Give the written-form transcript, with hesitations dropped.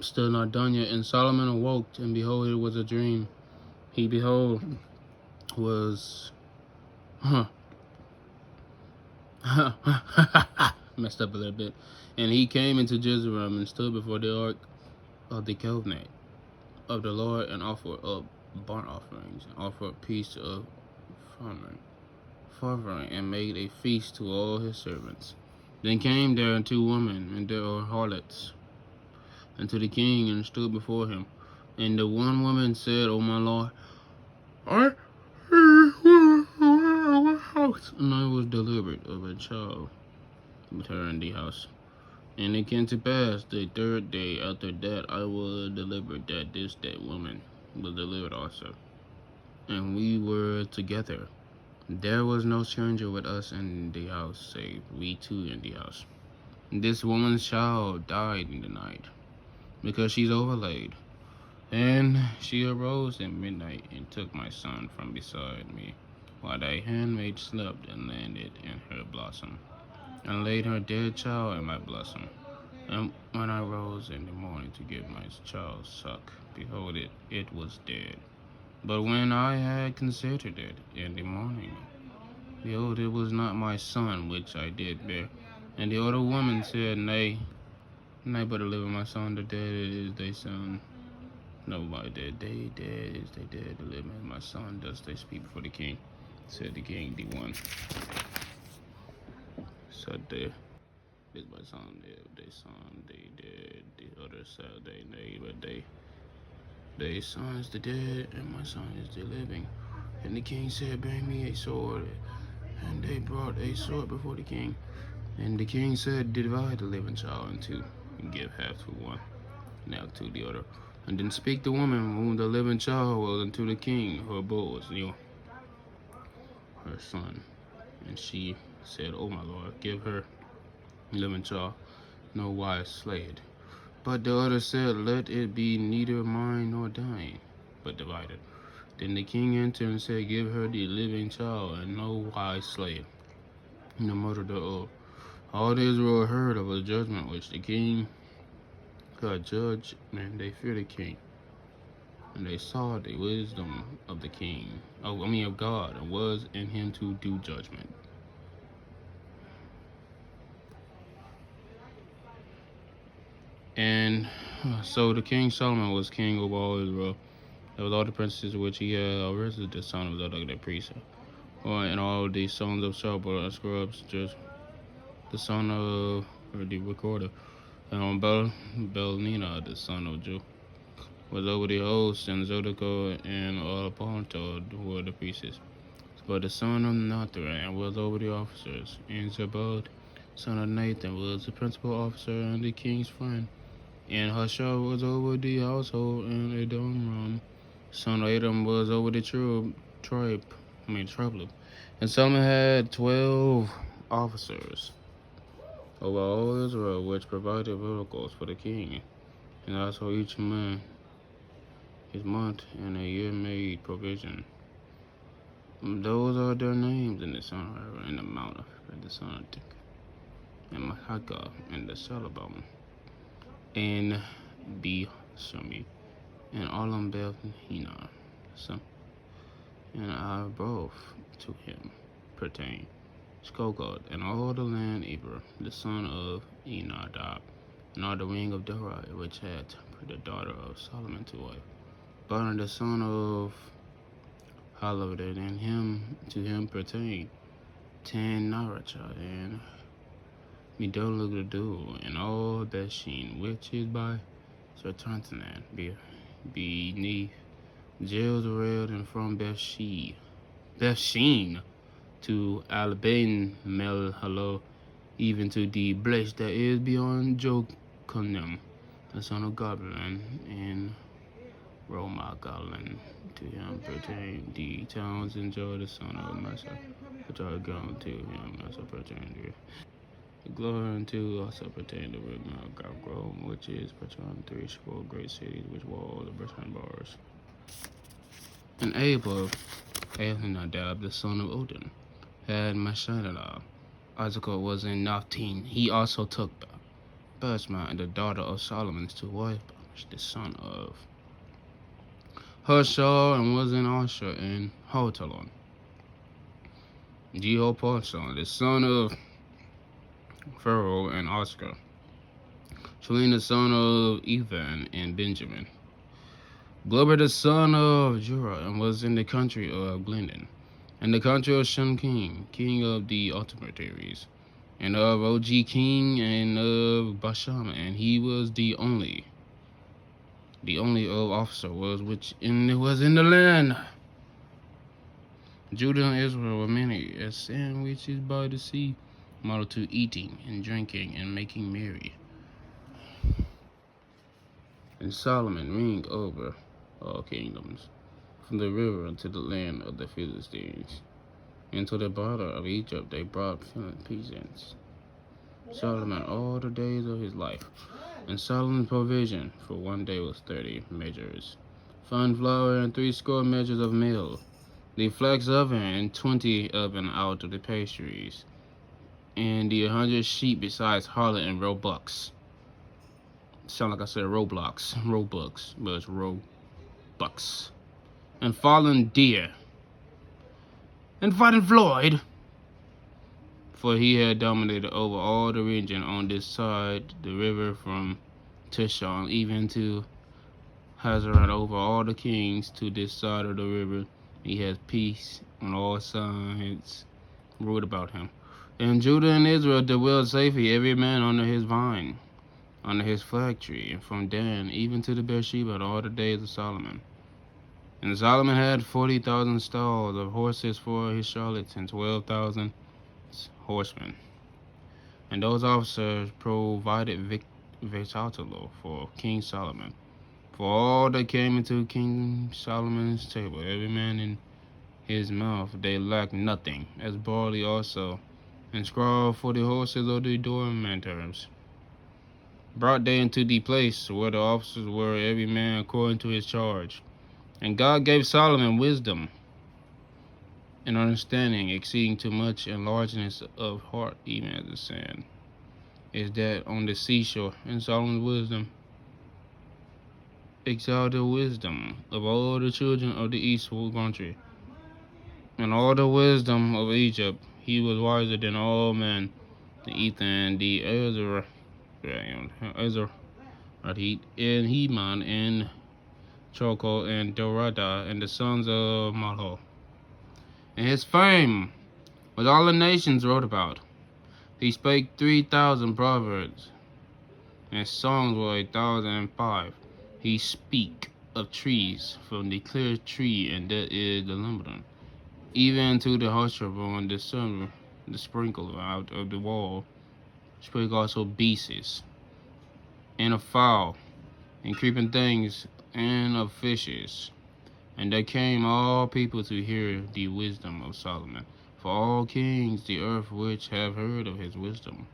still not done yet. And Solomon awoke, and behold, it was a dream. He behold was messed up a little bit. And he came into Jerusalem and stood before the ark of the covenant of the Lord, and offered up burnt offerings, and offered peace of offering, and made a feast to all his servants. Then came there two women, and there were harlots, unto the king, and stood before him. And the one woman said, O my lord, I house, and I was delivered of a child with her in the house. And it came to pass the third day after that I was delivered, that that woman was delivered also. And we were together. There was no stranger with us in the house, save we two in the house. This woman's child died in the night, because she's overlaid. And she arose at midnight, and took my son from beside me, while thy handmaid slept, and landed in her bosom, and laid her dead child in my bosom. And when I rose in the morning to give my child suck, behold, it was dead. But when I had considered it in the morning, behold, it was not my son which I did bear. And the other woman said, Nay, but deliver my son, the dead is thy son. No, my dead is they dead, deliver my son. Thus they speak before the king. Said the king, the one. Said there is my son, they son, they dead. The other said, they nay, but they son is the dead, and my son is the living. And the king said, Bring me a sword. And they brought a sword before the king. And the king said, Divide the living child in two, and give half to one, and half to the other. And then speak the woman whom the living child was unto the king, her boys, her son. And she said, O my lord, give her living child, no wise slay it. But the other said, Let it be neither mine nor thine, but divided. Then the king answered and said, Give her the living child, and no wise slay it. And the mother thereof. All Israel heard of a judgment which the king had judged, and they feared the king. And they saw the wisdom of the king, of God, and was in him to do judgment. And so the king Solomon was king over all Israel. There was all the princes which he had arrested, the son of Zadok the priest, and all the sons of Shaphat and scribes, just the son of the recorder, and on Belnina, the son of Joe, was over the host, and Zodiko and Alaponto were the priests. But the son of Nathan was over the officers, and Zabud, son of Nathan, was the principal officer and the king's friend. And Hushah was over the household, and Adoniram, son of Adam, was over the tribe. And Solomon had 12 officers over all Israel, which provided vehicles for the king, and also each man his month and a year made provision. Those are their names in the son of Aaron, and the mount of the son of Dick, and Mahakah, and the Salabam, and Shami, and Olam Beth Hina, and I both to him pertain Skogod, and all the land Eber, the son of Enadab, and all the ring of Dori, which had the daughter of Solomon to wife. But the son of Hallowed, and to him pertain 10 Naracha, and Midolagadu, and all Beshin, which is by Sertantanan, beneath Jezreel, and from Bethshin to Alban Melhalo, even to the place that is beyond Jokunim, the son of Goblin, and Roma Goblin. To him pertain the towns and Joy, the son of Massa, which are gone to him also pertain the glory unto also pertain the ring of Gavgrom, which is pertain 3 great cities, which were all the Bertrand bars. And Ahlinadab, the son of Odin, had Mashanah. Isaac was in Naphtine. He also took Basma, the daughter of Solomon, to wife. the son of Hershal, and was an usher in Hotalon. Jehoparson, the son of Pharaoh and Oscar. Shalin, the son of Ethan and Benjamin. Glover, the son of Jura, and was in the country of Glendon, and the country of Shun King, king of the ultimaries, and of Og king, and of Bashan, and he was the only of officer was was in the land. Judah and Israel were many as sandwiches by the sea, model to eating and drinking and making merry. And Solomon reigned over all kingdoms, from the river unto the land of the Philistines, and to the border of Egypt they brought peasants. Solomon all the days of his life, and Solomon's provision for one day was 30 measures, fine flour and 60 measures of meal, the flax oven and 20 oven out of the pastries, and the 100 sheep besides harlot and roebucks. Sound like I said Roblox, but it's Robux. And fallen deer, and fighting Floyd, for he had dominated over all the region on this side the river from Tishon even to Hazaron, over all the kings to this side of the river. He has peace on all sides ruled about him. And Judah and Israel dwelled safely, every man under his vine, under his fig tree, and from Dan even to the Beersheba in all the days of Solomon. And Solomon had 40,000 stalls of horses for his chariots, and 12,000 horsemen. And those officers provided victuals for King Solomon. For all that came into King Solomon's table, every man in his mouth, they lacked nothing, as barley also, and straw for the horses of the dormitories. Brought they into the place where the officers were, every man according to his charge. And God gave Solomon wisdom and understanding, exceeding too much, and largeness of heart, even as the sand is that on the seashore. And Solomon's wisdom excelled the wisdom of all the children of the eastward country, and all the wisdom of Egypt. He was wiser than all men, the Ethan, the Ezra, and Heman, and Choko, and Dorada, and the sons of Malho. And his fame was all the nations wrote about. He spake 3,000 proverbs, and songs were 1,005. He speak of trees, from the clear tree, and that is the Lebanon, even to the hushabel and the summer, the sprinkle out of the wall. Spake also beasts, and of fowl, and creeping things, and of fishes. And there came all people to hear the wisdom of Solomon. For all kings the earth which have heard of his wisdom.